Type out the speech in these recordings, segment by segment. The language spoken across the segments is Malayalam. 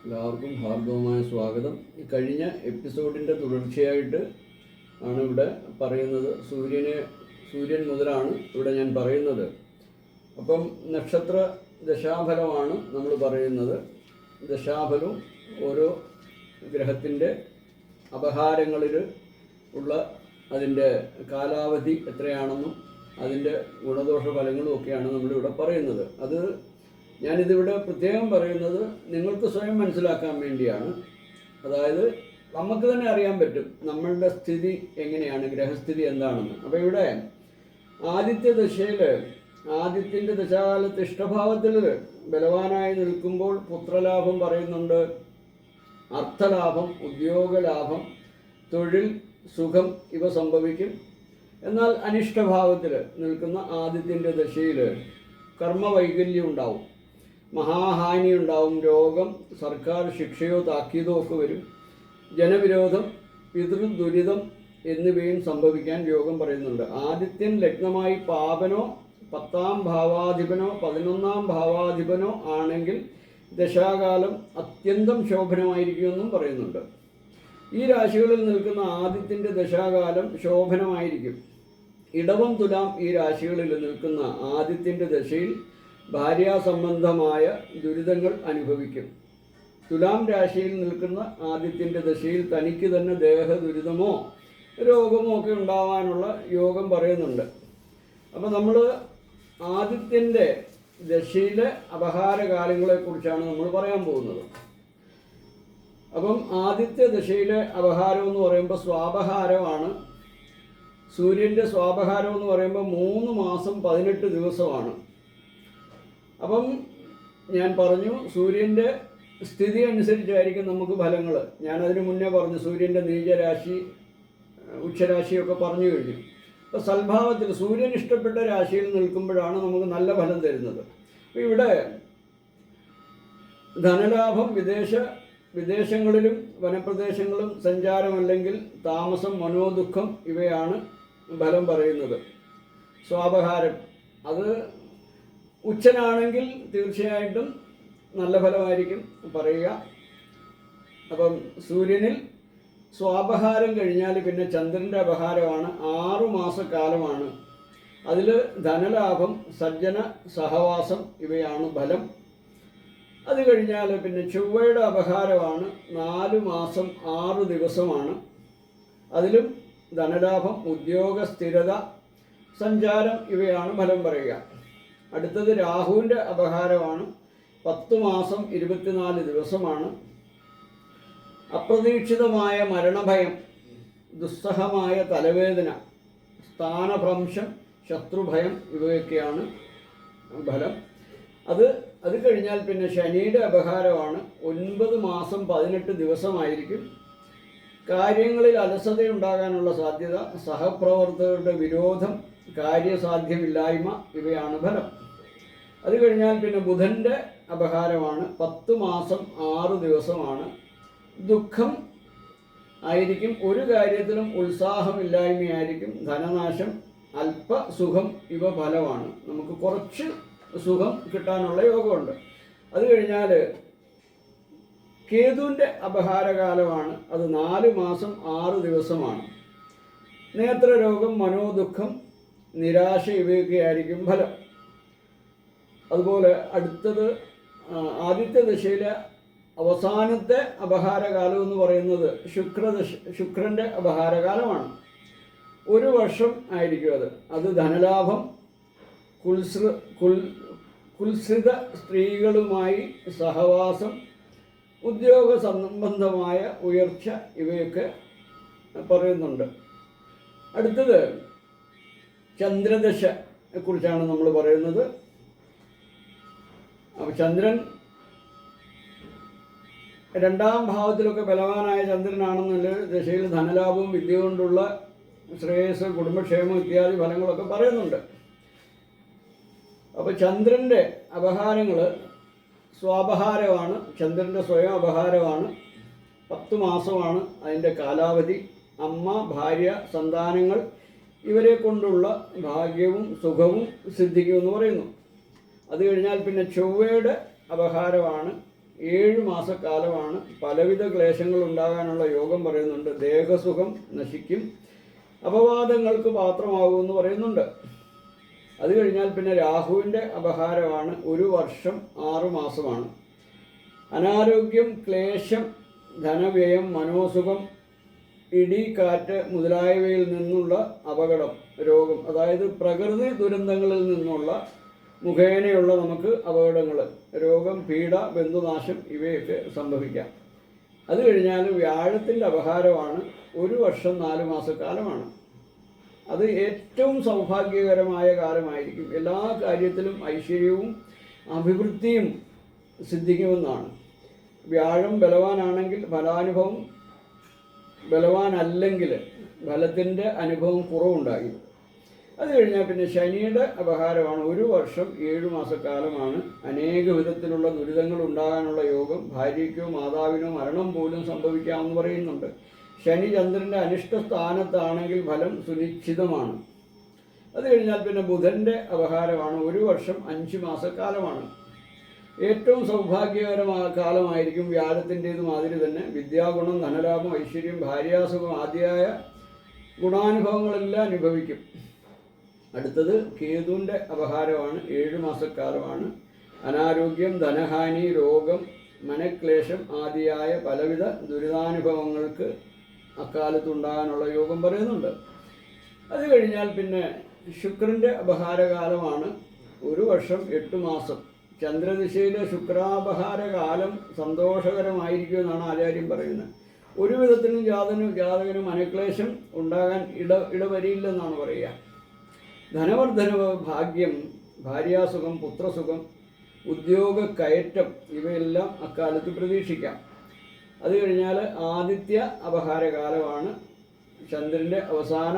എല്ലാവർക്കും ഹാർദവമായ സ്വാഗതം. കഴിഞ്ഞ എപ്പിസോഡിൻ്റെ തുടർച്ചയായിട്ട് ആണ് ഇവിടെ പറയുന്നത്. സൂര്യൻ മുതലാണ് ഇവിടെ ഞാൻ പറയുന്നത്. അപ്പം നക്ഷത്ര ദശാഫലമാണ് നമ്മൾ പറയുന്നത്. ദശാഫലവും ഓരോ ഗ്രഹത്തിൻ്റെ അപഹാരങ്ങളിൽ ഉള്ള അതിൻ്റെ കാലാവധി എത്രയാണെന്നും അതിൻ്റെ ഗുണദോഷ ഫലങ്ങളും ഒക്കെയാണ് നമ്മളിവിടെ പറയുന്നത്. അത് ഞാനിതിവിടെ പ്രത്യേകം പറയുന്നത് നിങ്ങൾക്ക് സ്വയം മനസ്സിലാക്കാൻ വേണ്ടിയാണ്. അതായത് നമുക്ക് തന്നെ അറിയാൻ പറ്റും നമ്മളുടെ സ്ഥിതി എങ്ങനെയാണ്, ഗ്രഹസ്ഥിതി എന്താണെന്ന്. അപ്പോൾ ഇവിടെ ആദിത്യ ദശയിൽ ആദിത്യൻ്റെ ദശാകാലത്ത് ഇഷ്ടഭാവത്തിൽ ബലവാനായി നിൽക്കുമ്പോൾ പുത്രലാഭം പറയുന്നുണ്ട്, അർത്ഥലാഭം, ഉദ്യോഗലാഭം, തൊഴിൽ, സുഖം ഇവ സംഭവിക്കും. എന്നാൽ അനിഷ്ടഭാവത്തിൽ നിൽക്കുന്ന ആദിത്യൻ്റെ ദശയിൽ കർമ്മവൈകല്യം ഉണ്ടാവും, മഹാഹാനി ഉണ്ടാവും, രോഗം, സർക്കാർ ശിക്ഷയോ താക്കീതോ ഒക്കെ വരും, ജനവിരോധം, പിതൃദുരിതം എന്നിവയും സംഭവിക്കാൻ യോഗം പറയുന്നുണ്ട്. ആദിത്യൻ ലഗ്നമായി പാപനോ 10ാം ഭാവാധിപനോ 11ാം ഭാവാധിപനോ ആണെങ്കിൽ ദശാകാലം അത്യന്തം ശോഭനമായിരിക്കുമെന്നും പറയുന്നുണ്ട്. ഈ രാശികളിൽ നിൽക്കുന്ന ആദിത്യൻ്റെ ദശാകാലം ശോഭനമായിരിക്കും. ഇടവം, തുലാം ഈ രാശികളിൽ നിൽക്കുന്ന ആദിത്യൻ്റെ ദശയിൽ ഭാര്യാസംബന്ധമായ ദുരിതങ്ങൾ അനുഭവിക്കും. തുലാം രാശിയിൽ നിൽക്കുന്ന ആദിത്യൻ്റെ ദശയിൽ തനിക്ക് തന്നെ ദേഹ ദുരിതമോ രോഗമോ ഒക്കെ ഉണ്ടാവാനുള്ള യോഗം പറയുന്നുണ്ട്. അപ്പം നമ്മൾ ആദിത്യൻ്റെ ദശയിലെ അപഹാരകാലങ്ങളെക്കുറിച്ചാണ് നമ്മൾ പറയാൻ പോകുന്നത്. അപ്പം ആദിത്യ ദശയിലെ അപഹാരം എന്ന് പറയുമ്പോൾ സ്വാപഹാരമാണ്. സൂര്യൻ്റെ സ്വാപഹാരം എന്ന് പറയുമ്പോൾ 3 മാസം 18 ദിവസമാണ്. അപ്പം ഞാൻ പറഞ്ഞു സൂര്യൻ്റെ സ്ഥിതി അനുസരിച്ചായിരിക്കും നമുക്ക് ഫലങ്ങൾ. ഞാനതിന് മുന്നേ പറഞ്ഞു സൂര്യൻ്റെ നീചരാശി, ഉച്ചരാശിയൊക്കെ പറഞ്ഞു കഴിഞ്ഞു. അപ്പോൾ സൽഭാവത്തിൽ സൂര്യൻ ഇഷ്ടപ്പെട്ട രാശിയിൽ നിൽക്കുമ്പോഴാണ് നമുക്ക് നല്ല ഫലം തരുന്നത്. അപ്പോൾ ഇവിടെ ധനലാഭം, വിദേശങ്ങളിലും വനപ്രദേശങ്ങളും സഞ്ചാരം അല്ലെങ്കിൽ താമസം, മനോദുഃഖം ഇവയാണ് ഫലം പറയുന്നത്. സ്വാപഹാരം അത് ഉച്ചനാണെങ്കിൽ തീർച്ചയായിട്ടും നല്ല ഫലമായിരിക്കും പറയുക. അപ്പം സൂര്യനിൽ സ്വാപഹാരം കഴിഞ്ഞാൽ പിന്നെ ചന്ദ്രൻ്റെ അപഹാരമാണ്. 6 മാസക്കാലമാണ്. അതിൽ ധനലാഭം, സജ്ജന സഹവാസം ഇവയാണ് ഫലം. അത് കഴിഞ്ഞാൽ പിന്നെ ചൊവ്വയുടെ അപഹാരമാണ്. 4 മാസം 6 ദിവസമാണ്. അതിലും ധനലാഭം, ഉദ്യോഗ സ്ഥിരത, സഞ്ചാരം ഇവയാണ് ഫലം പറയുക. അടുത്തത് രാഹുവിൻ്റെ അപഹാരമാണ്. 10 മാസം 24 ദിവസമാണ്. അപ്രതീക്ഷിതമായ മരണഭയം, ദുസ്സഹമായ തലവേദന, സ്ഥാനഭ്രംശം, ശത്രുഭയം ഇവയൊക്കെയാണ് ഫലം. അത് കഴിഞ്ഞാൽ പിന്നെ ശനിയുടെ അപഹാരമാണ്. 9 മാസം 18 ദിവസമായിരിക്കും. കാര്യങ്ങളിൽ അലസതയുണ്ടാകാനുള്ള സാധ്യത, സഹപ്രവർത്തകരുടെ വിരോധം, കാര്യസാധ്യമില്ലായ്മ ഇവയാണ് ഫലം. അത് കഴിഞ്ഞാൽ പിന്നെ ബുധൻ്റെ അപഹാരമാണ്. 10 മാസം 6 ദിവസമാണ്. ദുഃഖം ആയിരിക്കും, ഒരു കാര്യത്തിലും ഉത്സാഹമില്ലായ്മയായിരിക്കും, ധനനാശം, അല്പസുഖം ഇവ ഫലമാണ്. നമുക്ക് കുറച്ച് സുഖം കിട്ടാനുള്ള യോഗമുണ്ട്. അത് കഴിഞ്ഞാൽ കേതുവിൻ്റെ അപഹാരകാലമാണ്. അത് 4 മാസം 6 ദിവസമാണ്. നേത്രരോഗം, മനോദുഃഖം, നിരാശ ഇവയൊക്കെ ആയിരിക്കും ഫലം. അതുപോലെ അടുത്തത് ആദിത്യ ദശയിലെ അവസാനത്തെ അപഹാരകാലം എന്ന് പറയുന്നത് ശുക്രൻ്റെ അപഹാരകാലമാണ്. 1 വർഷം ആയിരിക്കും അത് ധനലാഭം, കുൽസിത സ്ത്രീകളുമായി സഹവാസം, ഉദ്യോഗ സംബന്ധമായ ഉയർച്ച ഇവയൊക്കെ പറയുന്നുണ്ട്. അടുത്തത് ചന്ദ്രദശയെക്കുറിച്ചാണ് നമ്മൾ പറയുന്നത്. അപ്പോൾ ചന്ദ്രൻ 2ാം ഭാവത്തിലൊക്കെ ബലവാനായ ചന്ദ്രനാണെന്നുള്ള ദശയിൽ ധനലാഭവും വിദ്യ കൊണ്ടുള്ള ശ്രേയസ്, കുടുംബക്ഷേമം ഇത്യാദി ഫലങ്ങളൊക്കെ പറയുന്നുണ്ട്. അപ്പോൾ ചന്ദ്രൻ്റെ അപഹാരങ്ങൾ സ്വാപഹാരമാണ്. ചന്ദ്രൻ്റെ സ്വയം അപഹാരമാണ്. 10 മാസമാണ് അതിൻ്റെ കാലാവധി. അമ്മ, ഭാര്യ, സന്താനങ്ങൾ ഇവരെ കൊണ്ടുള്ള ഭാഗ്യവും സുഖവും സിദ്ധിക്കുമെന്ന് പറയുന്നു. അത് കഴിഞ്ഞാൽ പിന്നെ ചൊവ്വയുടെ അപഹാരമാണ്. 7 മാസക്കാലമാണ്. പലവിധ ക്ലേശങ്ങൾ ഉണ്ടാകാനുള്ള യോഗം പറയുന്നുണ്ട്. ദേഹസുഖം നശിക്കും, അപവാദങ്ങൾക്ക് പാത്രമാകുമെന്ന് പറയുന്നുണ്ട്. അത് കഴിഞ്ഞാൽ പിന്നെ രാഹുവിൻ്റെ അപഹാരമാണ്. 1 വർഷം 6 മാസമാണ്. അനാരോഗ്യം, ക്ലേശം, ധനവ്യയം, മനോസുഖം, ഇടി, കാറ്റ് മുതലായവയിൽ നിന്നുള്ള അപകടം, രോഗം, അതായത് പ്രകൃതി ദുരന്തങ്ങളിൽ നിന്നുള്ള മുഖേനയുള്ള നമുക്ക് അപകടങ്ങൾ, രോഗം, പീഡ, ബന്ധുനാശം ഇവയൊക്കെ സംഭവിക്കാം. അത് കഴിഞ്ഞാൽ വ്യാഴത്തിൻ്റെ അപഹാരമാണ്. 1 വർഷം 4 മാസക്കാലമാണ്. അത് ഏറ്റവും സൗഭാഗ്യകരമായ കാലമായിരിക്കും. എല്ലാ കാര്യത്തിലും ഐശ്വര്യവും അഭിവൃദ്ധിയും സിദ്ധിക്കുമെന്നാണ്. വ്യാഴം ബലവാനാണെങ്കിൽ ഫലാനുഭവം, ബലവാനല്ലെങ്കിൽ ഫലത്തിൻ്റെ അനുഭവം കുറവുണ്ടാകും. അത് കഴിഞ്ഞാൽ പിന്നെ ശനിയുടെ അപഹാരമാണ്. 1 വർഷം 7 മാസക്കാലമാണ്. അനേക വിധത്തിലുള്ള ദുരിതങ്ങൾ ഉണ്ടാകാനുള്ള യോഗം, ഭാര്യയ്ക്കോ മാതാവിനോ മരണം പോലും സംഭവിക്കാമെന്ന് പറയുന്നുണ്ട്. ശനി ചന്ദ്രൻ്റെ അനിഷ്ട സ്ഥാനത്താണെങ്കിൽ ഫലം സുനിശ്ചിതമാണ്. അത് കഴിഞ്ഞാൽ പിന്നെ ബുധൻ്റെ അപഹാരമാണ്. 1 വർഷം 5 മാസക്കാലമാണ്. ഏറ്റവും സൗഭാഗ്യകരമായ കാലമായിരിക്കും വ്യാഴത്തിൻ്റേത് മാതിരി തന്നെ. വിദ്യാഗുണം, ധനലാഭം, ഐശ്വര്യം, ഭാര്യാസുഖം ആദ്യമായ ഗുണാനുഭവങ്ങളെല്ലാം അനുഭവിക്കും. അടുത്തത് കേതുവിൻ്റെ അപഹാരമാണ്. 7 മാസക്കാലമാണ്. അനാരോഗ്യം, ധനഹാനി, രോഗം, മനക്ലേശം ആദിയായ പലവിധ ദുരിതാനുഭവങ്ങൾക്ക് അക്കാലത്തുണ്ടാകാനുള്ള യോഗം പറയുന്നുണ്ട്. അത് കഴിഞ്ഞാൽ പിന്നെ ശുക്രൻ്റെ അപഹാരകാലമാണ്. 1 വർഷം 8 മാസം. ചന്ദ്രദിശയിലെ ശുക്രാപഹാരകാലം സന്തോഷകരമായിരിക്കുമെന്നാണ് ആചാര്യം പറയുന്നത്. ഒരു വിധത്തിലും ജാതകന് മനക്ലേശം ഉണ്ടാകാൻ ഇടവരിയില്ലെന്നാണ് പറയുക. ധനവർദ്ധനവ്, ഭാഗ്യം, ഭാര്യാസുഖം, പുത്രസുഖം, ഉദ്യോഗ കയറ്റം ഇവയെല്ലാം അക്കാലത്ത് പ്രതീക്ഷിക്കാം. അത് കഴിഞ്ഞാൽ ആദിത്യ അപഹാരകാലമാണ്. ചന്ദ്രൻ്റെ അവസാന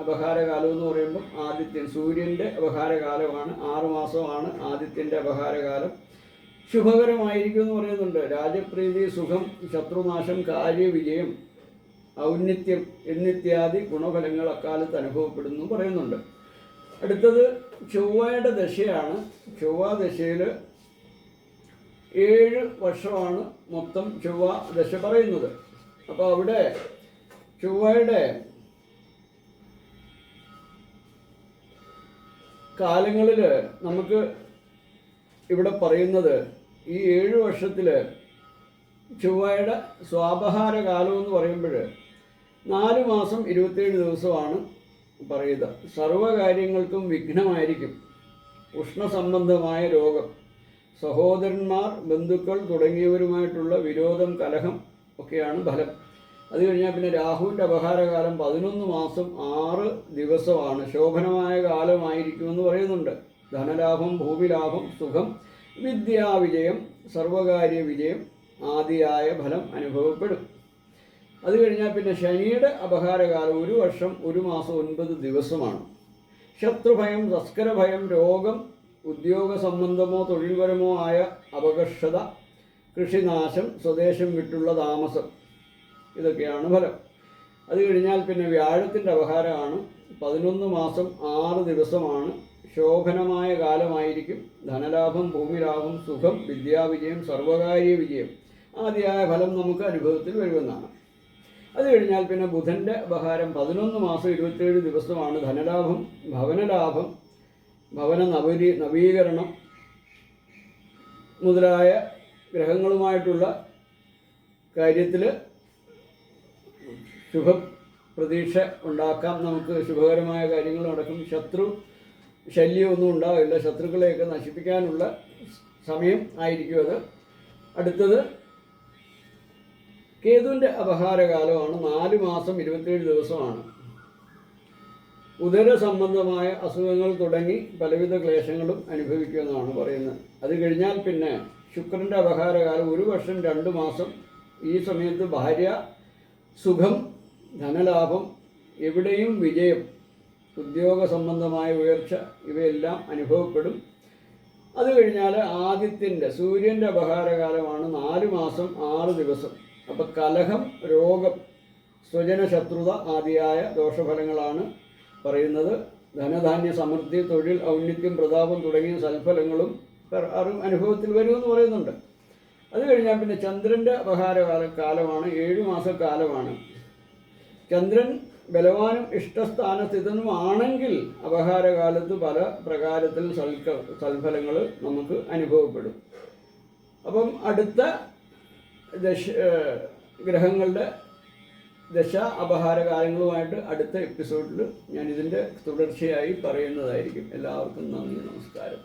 അപഹാരകാലം എന്ന് പറയുമ്പം ആദിത്യൻ, സൂര്യൻ്റെ അപഹാരകാലമാണ്. 6 മാസമാണ് ആദിത്യൻ്റെ അപഹാരകാലം. ശുഭകരമായിരിക്കും എന്ന് പറയുന്നുണ്ട്. രാജപ്രീതി, സുഖം, ശത്രുനാശം, കാര്യവിജയം, ഔന്നിത്യം എന്നിത്യാദി ഗുണഫലങ്ങൾ അക്കാലത്ത് അനുഭവപ്പെടുന്നു പറയുന്നുണ്ട്. അടുത്തത് ചൊവ്വയുടെ ദശയാണ്. ചൊവ്വ ദശയിൽ 7 വർഷമാണ് മൊത്തം ചൊവ്വ ദശ പറയുന്നത്. അപ്പോൾ അവിടെ ചൊവ്വയുടെ കാലങ്ങളിൽ നമുക്ക് ഇവിടെ പറയുന്നത് ഈ 7 വർഷത്തിൽ ചൊവ്വയുടെ സ്വാപഹാര കാലം എന്ന് പറയുമ്പോൾ 4 മാസം 27 ദിവസമാണ് പറയുക. സർവകാര്യങ്ങൾക്കും വിഘ്നമായിരിക്കും. ഉഷ്ണസംബന്ധമായ രോഗം, സഹോദരന്മാർ, ബന്ധുക്കൾ തുടങ്ങിയവരുമായിട്ടുള്ള വിരോധം, കലഹം ഒക്കെയാണ് ഫലം. അത് കഴിഞ്ഞാൽ പിന്നെ രാഹുവിൻ്റെ അപഹാരകാലം 11 മാസം 6 ദിവസമാണ്. ശോഭനമായ കാലമായിരിക്കുമെന്ന് പറയുന്നുണ്ട്. ധനലാഭം, ഭൂമിലാഭം, സുഖം, വിദ്യാവിജയം, സർവകാര്യ വിജയം ആദിയായ ഫലം അനുഭവപ്പെടും. അത് കഴിഞ്ഞാൽ പിന്നെ ശനിയുടെ അപഹാരകാലം 1 വർഷം 1 മാസം 9 ദിവസമാണ്. ശത്രുഭയം, തസ്കരഭയം, രോഗം, ഉദ്യോഗ സംബന്ധമോ തൊഴിൽപരമോ ആയ അപകർഷത, കൃഷിനാശം, സ്വദേശം വിട്ടുള്ള താമസം ഇതൊക്കെയാണ് ഫലം. അത് കഴിഞ്ഞാൽ പിന്നെ വ്യാഴത്തിൻ്റെ അപഹാരമാണ്. 11 മാസം 6 ദിവസമാണ്. ശോഭനമായ കാലമായിരിക്കും. ധനലാഭം, ഭൂമിലാഭം, സുഖം, വിദ്യാവിജയം, സർവകാര്യ വിജയം ആദിയായ ഫലം നമുക്ക് അനുഭവത്തിൽ വരുമെന്നാണ്. അത് കഴിഞ്ഞാൽ പിന്നെ ബുധൻ്റെ അപഹാരം 11 മാസം 27 ദിവസമാണ്. ധനലാഭം, ഭവനലാഭം, ഭവന നവീകരണം മുതലായ ഗ്രഹങ്ങളുമായിട്ടുള്ള കാര്യത്തിൽ ശുഭപ്രതീക്ഷ ഉണ്ടാക്കാം. നമുക്ക് ശുഭകരമായ കാര്യങ്ങൾ നടക്കും. ശത്രു ശല്യമൊന്നും ഉണ്ടാവില്ല. ശത്രുക്കളെയൊക്കെ നശിപ്പിക്കാനുള്ള സമയം ആയിരിക്കും അത്. അടുത്തത് കേതുവിൻ്റെ അപഹാരകാലമാണ്. 4 മാസം 27 ദിവസമാണ്. ഉദര സംബന്ധമായ അസുഖങ്ങൾ തുടങ്ങി പലവിധ ക്ലേശങ്ങളും അനുഭവിക്കുമെന്നാണ് പറയുന്നത്. അത് കഴിഞ്ഞാൽ പിന്നെ ശുക്രൻ്റെ അപഹാരകാലം 1 വർഷം 2 മാസം. ഈ സമയത്ത് ഭാര്യ സുഖം, ധനലാഭം, എവിടെയും വിജയം, ഉദ്യോഗ സംബന്ധമായ ഉയർച്ച ഇവയെല്ലാം അനുഭവപ്പെടും. അത് കഴിഞ്ഞാൽ ആദിത്യൻ്റെ, സൂര്യൻ്റെ അപഹാരകാലമാണ്. 4 മാസം 6 ദിവസം. അപ്പോൾ കലഹം, രോഗം, സ്വജന ശത്രുത ആദിയായ ദോഷഫലങ്ങളാണ് പറയുന്നത്. ധനധാന്യ സമൃദ്ധി, തൊഴിൽ ഔന്നിത്യം, പ്രതാപം തുടങ്ങിയ സൽഫലങ്ങളും അനുഭവത്തിൽ വരുമെന്ന് പറയുന്നുണ്ട്. അത് കഴിഞ്ഞാൽ പിന്നെ ചന്ദ്രൻ്റെ കാലമാണ് 7 മാസക്കാലമാണ്. ചന്ദ്രൻ ബലവാനും ഇഷ്ടസ്ഥാനസ്ഥിതനുമാണെങ്കിൽ അപഹാരകാലത്ത് പല പ്രകാരത്തിൽ സൽഫലങ്ങൾ നമുക്ക് അനുഭവപ്പെടും. അപ്പം അടുത്ത ഗ്രഹങ്ങളുടെ ദശ അപഹാരകാലങ്ങളുമായിട്ട് അടുത്ത എപ്പിസോഡിൽ ഞാൻ ഇതിൻ്റെ തുടർച്ചയായി പറയുന്നതായിരിക്കും. എല്ലാവർക്കും നന്ദി, നമസ്കാരം.